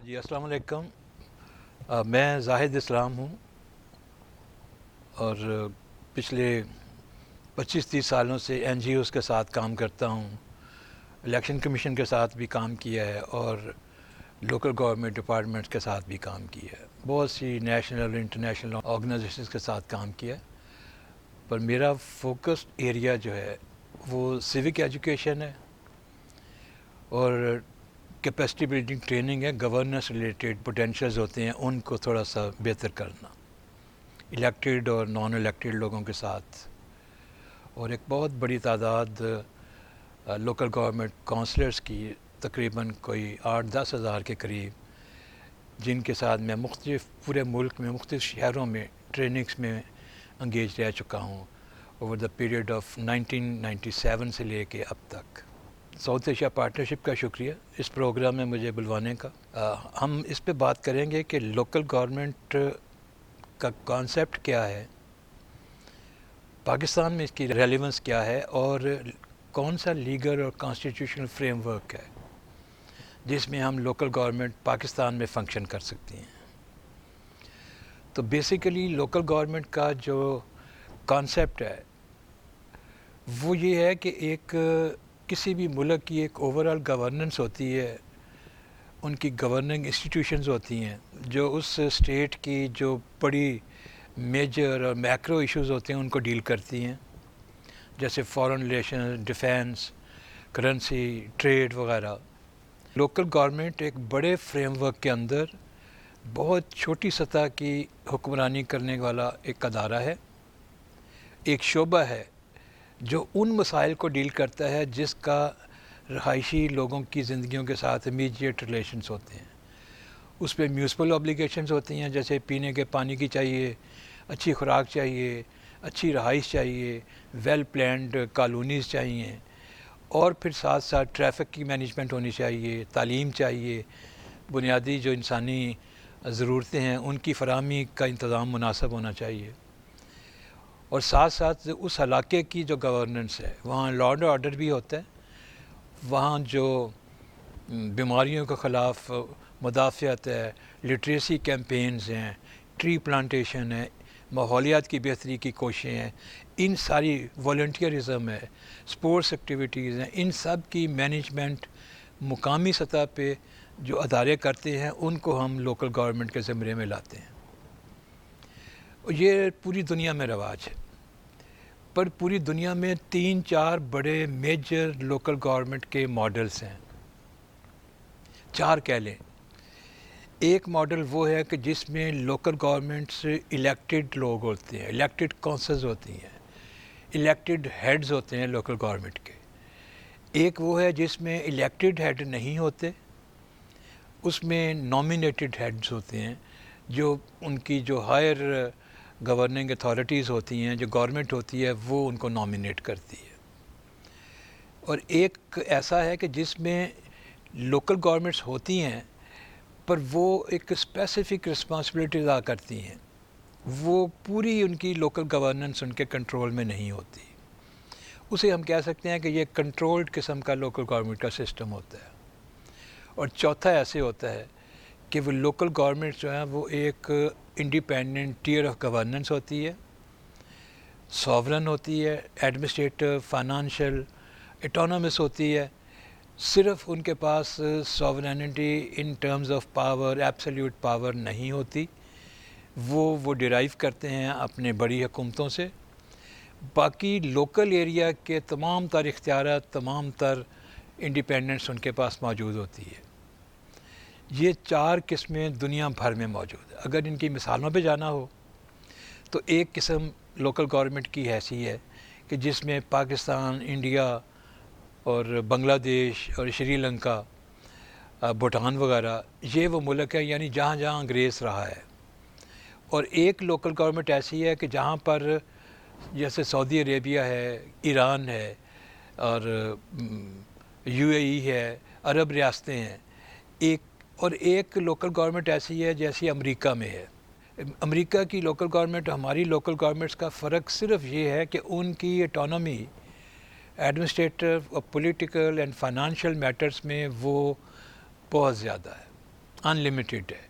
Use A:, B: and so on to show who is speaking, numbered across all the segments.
A: جی السلام علیکم. میں زاہد اسلام ہوں اور پچھلے 25-30 سالوں سے این جی اوز کے ساتھ کام کرتا ہوں. الیکشن کمیشن کے ساتھ بھی کام کیا ہے اور لوکل گورنمنٹ ڈپارٹمنٹس کے ساتھ بھی کام کیا ہے. بہت سی نیشنل اور انٹرنیشنل آرگنائزیشنز کے ساتھ کام کیا ہے. پر میرا فوکس ایریا جو ہے وہ سیوک ایجوکیشن ہے اور کیپیسٹی بلڈنگ ٹریننگ ہے. گورننس ریلیٹڈ پوٹینشیلز ہوتے ہیں ان کو تھوڑا سا بہتر کرنا الیکٹڈ اور نان الیکٹڈ لوگوں کے ساتھ. اور ایک بہت بڑی تعداد لوکل گورنمنٹ کونسلرز کی تقریباً کوئی 8-10 ہزار کے قریب جن کے ساتھ میں مختلف پورے ملک میں مختلف شہروں میں ٹریننگز میں انگیج رہ چکا ہوں اوور دا پیریڈ آف 1997 سے لے کے اب تک. ساؤتھ ایشیا پارٹنرشپ کا شکریہ اس پروگرام میں مجھے بلوانے کا. ہم اس پہ بات کریں گے کہ لوکل گورنمنٹ کا کانسیپٹ کیا ہے، پاکستان میں اس کی ریلیونس کیا ہے اور کون سا لیگل اور کانسٹیٹیوشنل فریم ورک ہے جس میں ہم لوکل گورنمنٹ پاکستان میں فنکشن کر سکتی ہیں. تو بیسیکلی لوکل گورنمنٹ کا جو کانسیپٹ ہے وہ یہ ہے کہ ایک کسی بھی ملک کی ایک اوورآل گورننس ہوتی ہے، ان کی گورننگ انسٹیٹیوشنز ہوتی ہیں جو اس اسٹیٹ کی جو بڑی میجر اور میکرو ایشوز ہوتے ہیں ان کو ڈیل کرتی ہیں، جیسے foreign relation, defence, currency, trade وغیرہ. لوکل گورنمنٹ ایک بڑے فریم ورک کے اندر بہت چھوٹی سطح کی حکمرانی کرنے والا ایک ادارہ ہے، ایک شعبہ ہے جو ان مسائل کو ڈیل کرتا ہے جس کا رہائشی لوگوں کی زندگیوں کے ساتھ امیجیٹ ریلیشنز ہوتے ہیں. اس پہ میونسپل اوبلیگیشنز ہوتی ہیں، جیسے پینے کے پانی کی چاہیے، اچھی خوراک چاہیے، اچھی رہائش چاہیے، ویل پلانڈ کالونیز چاہیے، اور پھر ساتھ ساتھ ٹریفک کی مینجمنٹ ہونی چاہیے، تعلیم چاہیے، بنیادی جو انسانی ضرورتیں ہیں ان کی فراہمی کا انتظام مناسب ہونا چاہیے. اور ساتھ ساتھ اس علاقے کی جو گورننس ہے وہاں لا اینڈ آرڈر بھی ہوتا ہے، وہاں جو بیماریوں کے خلاف مدافعت ہے، لٹریسی کیمپینز ہیں، ٹری پلانٹیشن ہے، ماحولیات کی بہتری کی کوششیں ہیں، ان ساری والنٹیئرزم ہے، سپورٹس ایکٹیویٹیز ہیں، ان سب کی مینجمنٹ مقامی سطح پہ جو ادارے کرتے ہیں ان کو ہم لوکل گورنمنٹ کے زمرے میں لاتے ہیں. یہ پوری دنیا میں رواج ہے، پر پوری دنیا میں 3-4 بڑے میجر لوکل گورنمنٹ کے ماڈلز ہیں، 4 کہہ لیں. ایک ماڈل وہ ہے کہ جس میں لوکل گورنمنٹس الیکٹڈ لوگ ہوتے ہیں، الیکٹڈ کونسلز ہوتی ہیں، الیکٹڈ ہیڈز ہوتے ہیں لوکل گورنمنٹ کے. ایک وہ ہے جس میں الیکٹڈ ہیڈ نہیں ہوتے، اس میں نامینیٹڈ ہیڈز ہوتے ہیں جو ان کی جو ہائر گورننگ اتھارٹیز ہوتی ہیں، جو گورنمنٹ ہوتی ہے وہ ان کو نامینیٹ کرتی ہے. اور ایک ایسا ہے کہ جس میں لوکل گورنمنٹس ہوتی ہیں پر وہ ایک اسپیسیفک رسپانسبلٹی ادا کرتی ہیں، وہ پوری ان کی لوکل گورننس ان کے کنٹرول میں نہیں ہوتی. اسے ہم کہہ سکتے ہیں کہ یہ کنٹرولڈ قسم کا لوکل گورنمنٹ کا سسٹم ہوتا ہے. اور چوتھا ایسے ہوتا ہے کہ وہ لوکل گورنمنٹ جو ہیں وہ ایک انڈیپینڈنٹ ٹیئر آف گورننس ہوتی ہے، ساورن ہوتی ہے، ایڈمنسٹریٹو، فائنانشل، اٹانومس ہوتی ہے. صرف ان کے پاس sovereignty in terms of power, absolute power نہیں ہوتی، وہ ڈیرائیو کرتے ہیں اپنے بڑی حکومتوں سے. باقی لوکل ایریا کے تمام تر اختیارات، تمام تر انڈیپینڈنس ان کے پاس موجود ہوتی ہے. یہ 4 قسمیں دنیا بھر میں موجود ہے. اگر ان کی مثالوں پہ جانا ہو تو ایک قسم لوکل گورنمنٹ کی ایسی ہے کہ جس میں پاکستان، انڈیا اور بنگلہ دیش اور شری لنکا، بھوٹان وغیرہ یہ وہ ملک ہے یعنی جہاں جہاں انگریز رہا ہے. اور ایک لوکل گورنمنٹ ایسی ہے کہ جہاں پر جیسے سعودی عربیہ ہے، ایران ہے اور یو اے ای ہے، عرب ریاستیں ہیں. ایک لوکل گورنمنٹ ایسی ہے جیسی امریکہ میں ہے. امریکہ کی لوکل گورنمنٹ ہماری لوکل گورنمنٹس کا فرق صرف یہ ہے کہ ان کی اٹانومی ایڈمنسٹریٹو اور پولیٹیکل اینڈ فائنانشل میٹرز میں وہ بہت زیادہ ہے. ان لمیٹیڈ ہے.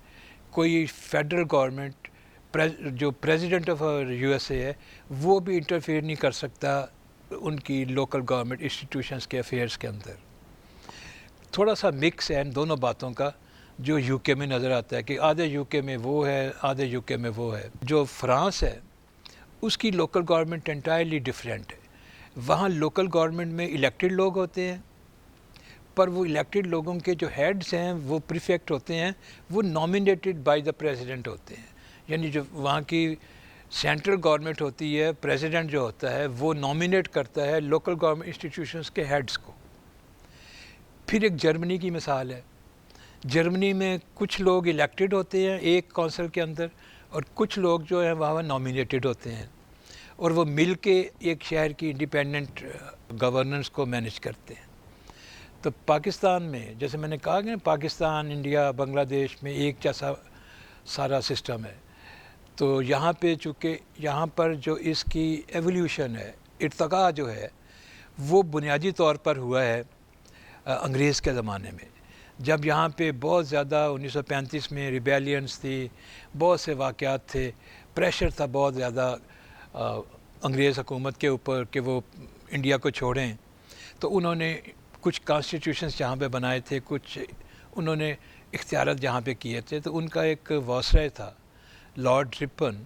A: کوئی فیڈرل گورنمنٹ جو president of U S A ہے وہ بھی انٹرفیئر نہیں کر سکتا ان کی لوکل گورنمنٹ انسٹیٹیوشنس کے افیئرس کے اندر. تھوڑا سا مکس ہے ان دونوں باتوں کا جو یو کے میں نظر آتا ہے کہ آدھے یو کے میں وہ ہے آدھے یو کے میں وہ ہے. جو فرانس ہے اس کی لوکل گورنمنٹ انٹائرلی ڈفرینٹ ہے. وہاں لوکل گورنمنٹ میں الیکٹڈ لوگ ہوتے ہیں پر وہ الیکٹڈ لوگوں کے جو ہیڈز ہیں وہ پریفیکٹ ہوتے ہیں وہ نامینیٹڈ بائی دا پریزیڈنٹ ہوتے ہیں. یعنی جو وہاں کی سینٹرل گورنمنٹ ہوتی ہے پریزیڈنٹ جو ہوتا ہے وہ نامینیٹ کرتا ہے لوکل گورنمنٹ انسٹیٹیوشنس کے ہیڈز کو. پھر ایک جرمنی کی مثال ہے. جرمنی میں کچھ لوگ الیکٹڈ ہوتے ہیں ایک کونسل کے اندر اور کچھ لوگ جو ہیں وہاں نامینیٹڈ ہوتے ہیں اور وہ مل کے ایک شہر کی انڈیپینڈنٹ گورننس کو مینیج کرتے ہیں. تو پاکستان میں جیسے میں نے کہا کہ پاکستان انڈیا بنگلہ دیش میں ایک جیسا سارا سسٹم ہے. تو یہاں پہ چونکہ یہاں پر جو اس کی ایولیوشن ہے ارتقاء جو ہے وہ بنیادی طور پر ہوا ہے انگریز کے زمانے میں جب یہاں پہ بہت زیادہ 1935 میں ریبیلینس تھی بہت سے واقعات تھے پریشر تھا بہت زیادہ انگریز حکومت کے اوپر کہ وہ انڈیا کو چھوڑیں. تو انہوں نے کچھ کانسٹیٹیوشنز جہاں پہ بنائے تھے کچھ انہوں نے اختیارات جہاں پہ کیے تھے. تو ان کا ایک وائسرائے تھا لارڈ رپن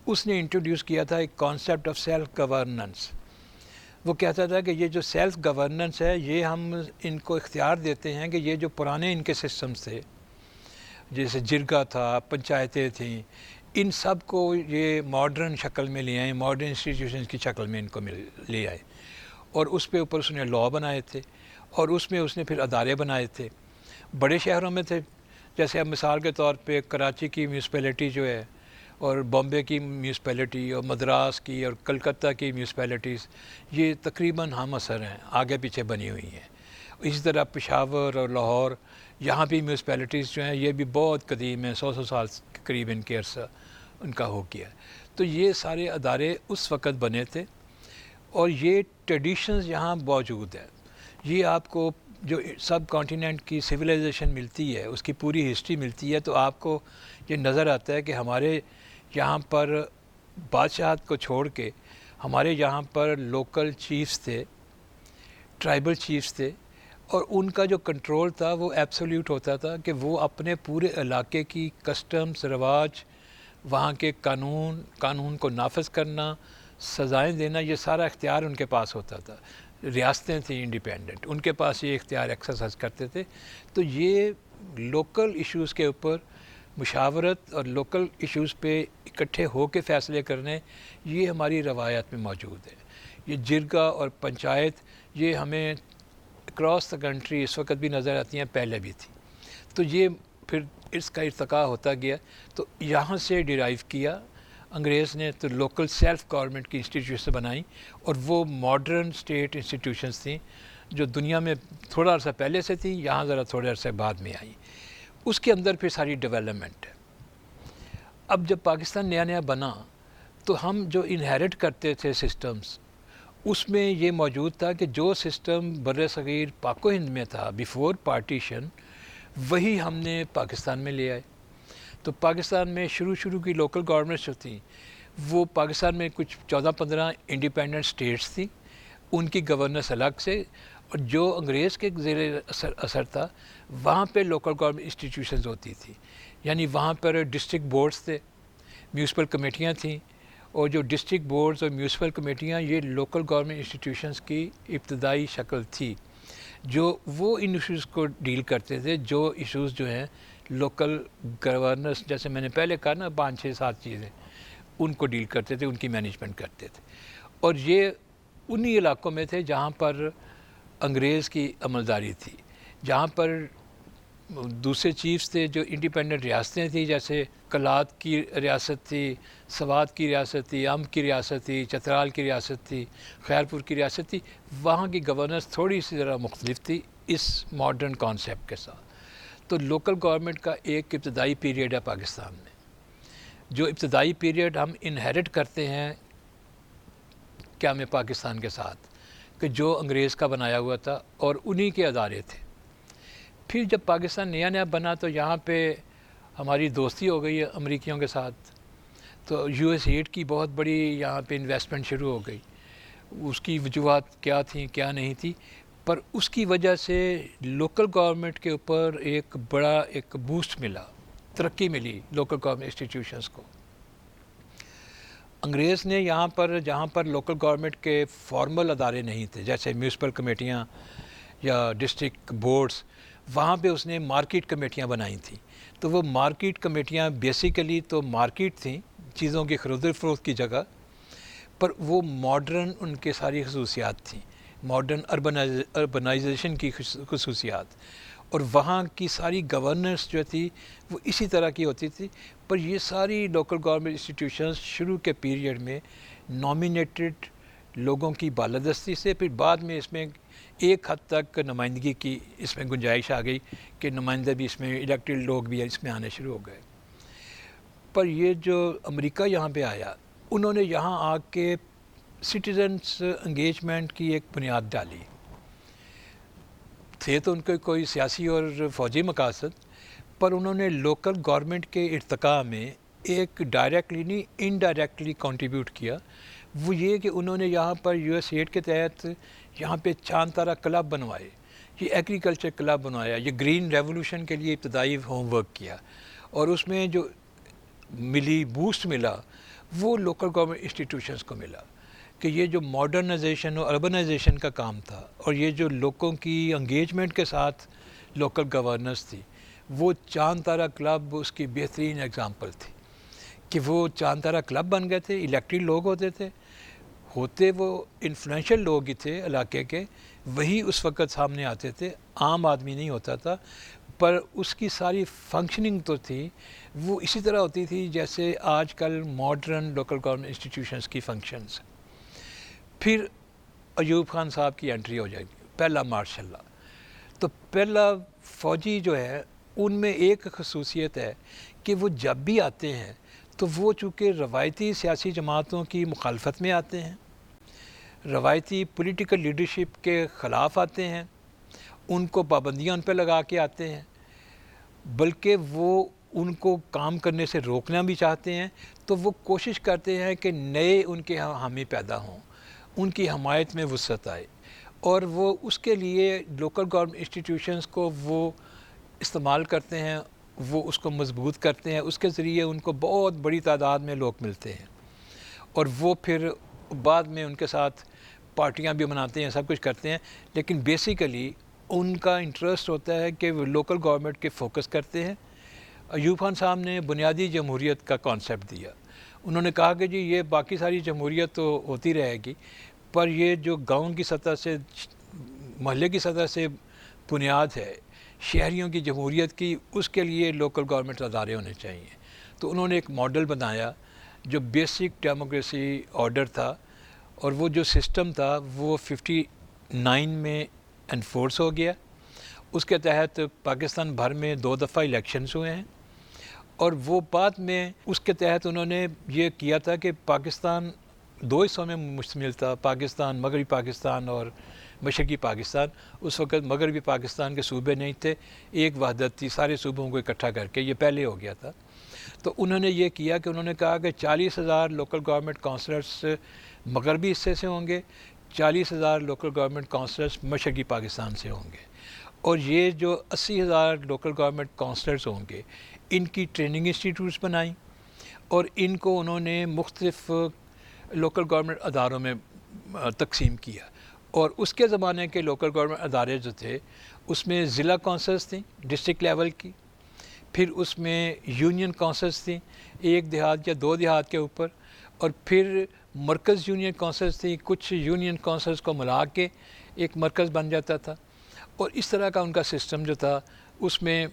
A: اس نے انٹروڈیوس کیا تھا ایک کانسیپٹ آف سیلف گورننس. وہ کہتا تھا کہ یہ جو سیلف گورننس ہے یہ ہم ان کو اختیار دیتے ہیں کہ یہ جو پرانے ان کے سسٹمز تھے جیسے جرگہ تھا پنچایتیں تھیں ان سب کو یہ ماڈرن شکل میں لے آئیں ماڈرن انسٹیٹیوشنز کی شکل میں ان کو لے آئے اور اس پہ اوپر اس نے لا بنائے تھے اور اس میں اس نے پھر ادارے بنائے تھے. بڑے شہروں میں تھے جیسے اب مثال کے طور پہ کراچی کی میونسپیلٹی جو ہے اور بامبے کی میونسپیلٹی اور مدراس کی اور کلکتہ کی میونسپیلٹیز یہ تقریباً ہم اثر ہیں آگے پیچھے بنی ہوئی ہیں. اسی طرح پشاور اور لاہور یہاں بھی میونسپیلٹیز جو ہیں یہ بھی بہت قدیم ہیں 100 سال کے قریب ان کے عرصہ ان کا ہو گیا. تو یہ سارے ادارے اس وقت بنے تھے اور یہ ٹریڈیشنز یہاں موجود ہیں. یہ آپ کو جو سب کانٹیننٹ کی سویلائزیشن ملتی ہے اس کی پوری ہسٹری ملتی ہے تو آپ کو یہ نظر آتا ہے کہ ہمارے یہاں پر بادشاہت کو چھوڑ کے ہمارے یہاں پر لوکل چیفز تھے ٹرائبل چیفز تھے اور ان کا جو کنٹرول تھا وہ ایبسولیوٹ ہوتا تھا کہ وہ اپنے پورے علاقے کی کسٹمز رواج وہاں کے قانون کو نافذ کرنا سزائیں دینا یہ سارا اختیار ان کے پاس ہوتا تھا. ریاستیں تھیں انڈیپینڈنٹ ان کے پاس یہ اختیار ایکسرسائز کرتے تھے. تو یہ لوکل ایشوز کے اوپر مشاورت اور لوکل ایشوز پہ اکٹھے ہو کے فیصلے کرنے یہ ہماری روایات میں موجود ہے. یہ جرگہ اور پنچایت یہ ہمیں اکراس دا کنٹری اس وقت بھی نظر آتی ہیں پہلے بھی تھی. تو یہ پھر اس کا ارتقاء ہوتا گیا تو یہاں سے ڈیرائیو کیا انگریز نے تو لوکل سیلف گورنمنٹ کی انسٹیٹیوشن بنائیں اور وہ ماڈرن اسٹیٹ انسٹیٹیوشنز تھیں جو دنیا میں تھوڑا عرصہ پہلے سے تھیں یہاں ذرا تھوڑے عرصے بعد میں آئیں. اس کے اندر پھر ساری ڈیولپمنٹ ہے. اب جب پاکستان نیا نیا بنا تو ہم جو انہیرٹ کرتے تھے سسٹمز اس میں یہ موجود تھا کہ جو سسٹم بر صغیر پاک و ہند میں تھا بیفور پارٹیشن وہی ہم نے پاکستان میں لے آئے. تو پاکستان میں شروع کی لوکل گورنمنٹس جو تھیں وہ پاکستان میں کچھ 14-15 انڈیپینڈنٹ اسٹیٹس تھیں ان کی گورننس الگ سے اور جو انگریز کے زیر اثر تھا وہاں پہ لوکل گورنمنٹ انسٹیٹیوشنز ہوتی تھیں. یعنی وہاں پر ڈسٹرکٹ بورڈز تھے میونسپل کمیٹیاں تھیں اور جو ڈسٹرکٹ بورڈز اور میونسپل کمیٹیاں یہ لوکل گورنمنٹ انسٹیٹیوشنز کی ابتدائی شکل تھی جو وہ ان ایشوز کو ڈیل کرتے تھے جو ایشوز جو ہیں لوکل گورننس جیسے میں نے پہلے کہا نا 5-6-7 چیزیں ان کو ڈیل کرتے تھے ان کی مینجمنٹ کرتے تھے. اور یہ انہی علاقوں میں تھے جہاں پر انگریز کی عملداری تھی جہاں پر دوسرے چیفز تھے جو انڈیپینڈنٹ ریاستیں تھیں جیسے کلات کی ریاست تھی سوات کی ریاست تھی امب کی ریاست تھی چترال کی ریاست تھی خیرپور کی ریاست تھی. وہاں کی گورننس تھوڑی سی ذرا مختلف تھی اس ماڈرن کانسیپٹ کے ساتھ. تو لوکل گورنمنٹ کا ایک ابتدائی پیریڈ ہے پاکستان میں جو ابتدائی پیریڈ ہم انہیرٹ کرتے ہیں قیام پاکستان کے ساتھ کہ جو انگریز کا بنایا ہوا تھا اور انہی کے ادارے تھے. پھر جب پاکستان نیا بنا تو یہاں پہ ہماری دوستی ہو گئی امریکیوں کے ساتھ، تو یو ایس ایڈ کی بہت بڑی یہاں پہ انویسٹمنٹ شروع ہو گئی. اس کی وجوہات کیا تھیں کیا نہیں تھی، پر اس کی وجہ سے لوکل گورنمنٹ کے اوپر ایک بڑا ایک بوسٹ ملا، ترقی ملی لوکل گورنمنٹ انسٹیٹیوشنس کو. انگریز نے یہاں پر جہاں پر لوکل گورنمنٹ کے فارمل ادارے نہیں تھے، جیسے میونسپل کمیٹیاں یا ڈسٹرکٹ بورڈز، وہاں پہ اس نے مارکیٹ کمیٹیاں بنائی تھیں. تو وہ مارکیٹ کمیٹیاں بیسیکلی تو مارکیٹ تھیں، چیزوں کی خرید و فروخت کی جگہ، پر وہ ماڈرن ان کے ساری خصوصیات تھیں، ماڈرن اربنائزیشن کی خصوصیات، اور وہاں کی ساری گورننس جو تھی وہ اسی طرح کی ہوتی تھی. پر یہ ساری لوکل گورنمنٹ انسٹیٹیوشنز شروع کے پیریڈ میں نامینیٹڈ لوگوں کی بالادستی سے، پھر بعد میں اس میں ایک حد تک نمائندگی کی اس میں گنجائش آ گئی کہ نمائندہ بھی اس میں الیکٹڈ لوگ بھی اس میں آنے شروع ہو گئے. پر یہ جو امریکہ یہاں پہ آیا، انہوں نے یہاں آ کے سٹیزنس انگیجمنٹ کی ایک بنیاد ڈالی. تھے تو ان کے کوئی سیاسی اور فوجی مقاصد، پر انہوں نے لوکل گورنمنٹ کے ارتقاء میں ایک ڈائریکٹلی نہیں انڈائریکٹلی کنٹریبیوٹ کیا. وہ یہ کہ انہوں نے یہاں پر یو ایس ایڈ کے تحت یہاں پہ چاند تارہ کلب بنوائے، یہ ایگریکلچر کلب بنوایا، یہ گرین ریولوشن کے لیے ابتدائی ہوم ورک کیا، اور اس میں جو ملی بوسٹ ملا وہ لوکل گورنمنٹ انسٹیٹیوشنز کو ملا کہ یہ جو ماڈرنائزیشن اور اربنائزیشن کا کام تھا، اور یہ جو لوگوں کی انگیجمنٹ کے ساتھ لوکل گورننس تھی، وہ چاند تارہ کلب اس کی بہترین اگزامپل تھی. کہ وہ چاند تارہ کلب بن گئے تھے، الیکٹڈ لوگ ہوتے وہ انفلوئنشل لوگ ہی تھے علاقے کے، وہی اس وقت سامنے آتے تھے، عام آدمی نہیں ہوتا تھا. پر اس کی ساری فنکشننگ تو تھی وہ اسی طرح ہوتی تھی جیسے آج کل ماڈرن لوکل گورنمنٹ انسٹیٹیوشنز کی فنکشنز. پھر ایوب خان صاحب کی انٹری ہو جائے گی، پہلا مارشاء اللہ. تو پہلا فوجی جو ہے ان میں ایک خصوصیت ہے کہ وہ جب بھی آتے ہیں تو وہ چونکہ روایتی سیاسی جماعتوں کی مخالفت میں آتے ہیں، روایتی پولیٹیکل لیڈرشپ کے خلاف آتے ہیں، ان کو پابندیاں ان پہ لگا کے آتے ہیں، بلکہ وہ ان کو کام کرنے سے روکنا بھی چاہتے ہیں. تو وہ کوشش کرتے ہیں کہ نئے ان کے حامی پیدا ہوں، ان کی حمایت میں وسعت آئے، اور وہ اس کے لیے لوکل گورنمنٹ انسٹیٹیوشنز کو وہ استعمال کرتے ہیں، وہ اس کو مضبوط کرتے ہیں. اس کے ذریعے ان کو بہت بڑی تعداد میں لوگ ملتے ہیں، اور وہ پھر بعد میں ان کے ساتھ پارٹیاں بھی بناتے ہیں، سب کچھ کرتے ہیں. لیکن بیسیکلی ان کا انٹرسٹ ہوتا ہے کہ وہ لوکل گورنمنٹ کے فوکس کرتے ہیں. ایوب خان صاحب نے بنیادی جمہوریت کا کانسیپٹ دیا. انہوں نے کہا کہ جی یہ باقی ساری جمہوریت تو ہوتی رہے گی، پر یہ جو گاؤں کی سطح سے محلے کی سطح سے بنیاد ہے شہریوں کی جمہوریت کی، اس کے لیے لوکل گورنمنٹ ادارے ہونے چاہیے. تو انہوں نے ایک ماڈل بنایا جو بیسک ڈیموکریسی آرڈر تھا، اور وہ جو سسٹم تھا وہ 59 میں انفورس ہو گیا. اس کے تحت پاکستان بھر میں 2 دفعہ الیکشنز ہوئے ہیں، اور وہ بعد میں اس کے تحت انہوں نے یہ کیا تھا کہ پاکستان 2 حصوں میں مشتمل تھا، پاکستان مغربی پاکستان اور مشرقی پاکستان. اس وقت مغربی پاکستان کے صوبے نہیں تھے، ایک وحدت تھی سارے صوبوں کو اکٹھا کر کے، یہ پہلے ہو گیا تھا. تو انہوں نے یہ کیا کہ انہوں نے کہا کہ 40,000 لوکل گورنمنٹ کونسلرس مغربی حصے سے ہوں گے، 40,000 لوکل گورنمنٹ کونسلرس مشرقی پاکستان سے ہوں گے، اور یہ جو 80,000 لوکل گورنمنٹ کونسلرس ہوں گے ان کی ٹریننگ انسٹیٹیوٹس بنائیں، اور ان کو انہوں نے مختلف لوکل گورنمنٹ اداروں میں تقسیم کیا. اور اس کے زمانے کے لوکل گورنمنٹ ادارے جو تھے اس میں ضلع کونسلز تھیں ڈسٹرکٹ لیول کی، پھر اس میں یونین کونسلز تھیں 1 دیہات یا 2 دیہات کے اوپر، اور پھر مرکز یونین کونسلز تھیں، کچھ یونین کونسلز کو ملا کے ایک مرکز بن جاتا تھا. اور اس طرح کا ان کا سسٹم جو تھا اس میں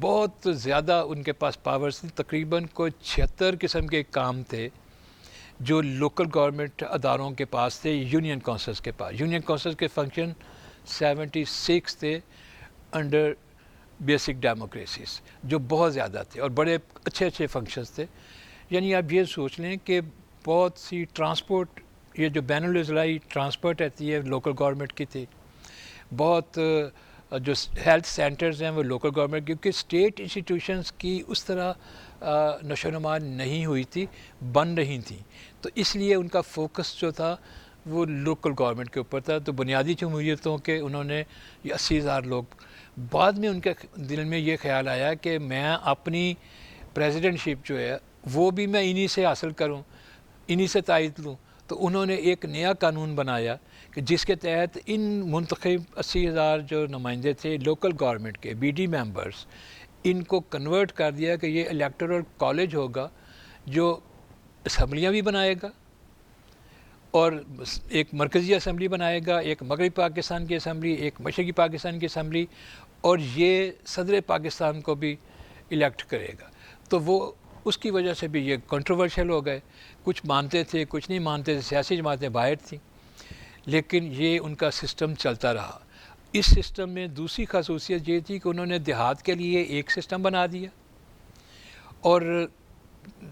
A: بہت زیادہ ان کے پاس پاورز تھیں. تقریباً کوئی 76 قسم کے کام تھے جو لوکل گورنمنٹ اداروں کے پاس تھے یونین کونسلز کے پاس. یونین کونسلز کے فنکشن 76 تھے انڈر بیسک ڈیموکریسیز، جو بہت زیادہ تھے اور بڑے اچھے فنکشنز تھے. یعنی آپ یہ سوچ لیں کہ بہت سی ٹرانسپورٹ، یہ جو بین الاضلاعی ٹرانسپورٹ رہتی ہے لوکل گورنمنٹ کی تھی، بہت جو ہیلتھ سینٹرز ہیں وہ لوکل گورنمنٹ، کیونکہ اسٹیٹ انسٹیٹیوشنز کی اس طرح نشو و نما نہیں ہوئی تھی، بن رہی تھیں، تو اس لیے ان کا فوکس جو تھا وہ لوکل گورنمنٹ کے اوپر تھا۔ تو بنیادی جمہوریتوں کے انہوں نے یہ 80,000 لوگ، بعد میں ان کے دل میں یہ خیال آیا کہ میں اپنی پریزیڈنٹ شپ جو ہے وہ بھی میں انہی سے حاصل کروں، انہی سے تائید لوں، تو انہوں نے ایک نیا قانون بنایا کہ جس کے تحت ان منتخب 80,000 جو نمائندے تھے لوکل گورنمنٹ کے بی ڈی ممبرز، ان کو کنورٹ کر دیا کہ یہ الیکٹورل کالج ہوگا جو اسمبلیاں بھی بنائے گا اور ایک مرکزی اسمبلی بنائے گا، ایک مغربی پاکستان کی اسمبلی، ایک مشرقی پاکستان کی اسمبلی، اور یہ صدر پاکستان کو بھی الیکٹ کرے گا۔ تو وہ اس کی وجہ سے بھی یہ کنٹروورشل ہو گئے، کچھ مانتے تھے کچھ نہیں مانتے تھے، سیاسی جماعتیں باہر تھیں، لیکن یہ ان کا سسٹم چلتا رہا۔ اس سسٹم میں دوسری خصوصیت یہ تھی کہ انہوں نے دیہات کے لیے ایک سسٹم بنا دیا، اور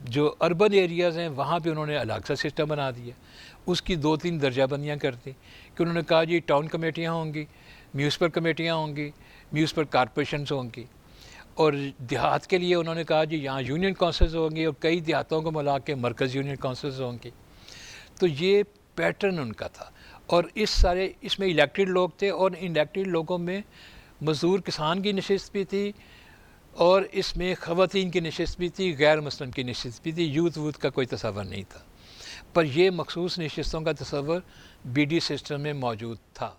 A: جو اربن ایریاز ہیں وہاں پہ انہوں نے الگ سا سسٹم بنا دیا۔ اس کی 2-3 درجہ بندیاں کرتی کہ انہوں نے کہا جی ٹاؤن کمیٹیاں ہوں گی، میونسپل کمیٹیاں ہوں گی، میونسپل کارپوریشنز ہوں گی، اور دیہات کے لیے انہوں نے کہا جی یہاں یونین کونسلز ہوں گی، اور کئی دیہاتوں کو ملا کے مرکز یونین کونسلز ہوں گی۔ تو یہ پیٹرن ان کا تھا، اور اس میں الیکٹڈ لوگ تھے، اور الیکٹڈ لوگوں میں مزدور کسان کی نشست بھی تھی، اور اس میں خواتین کی نشست بھی تھی، غیر مسلم کی نشست بھی تھی، یوتھ ووتھ کا کوئی تصور نہیں تھا، پر یہ مخصوص نشستوں کا تصور بی ڈی سسٹم میں موجود تھا۔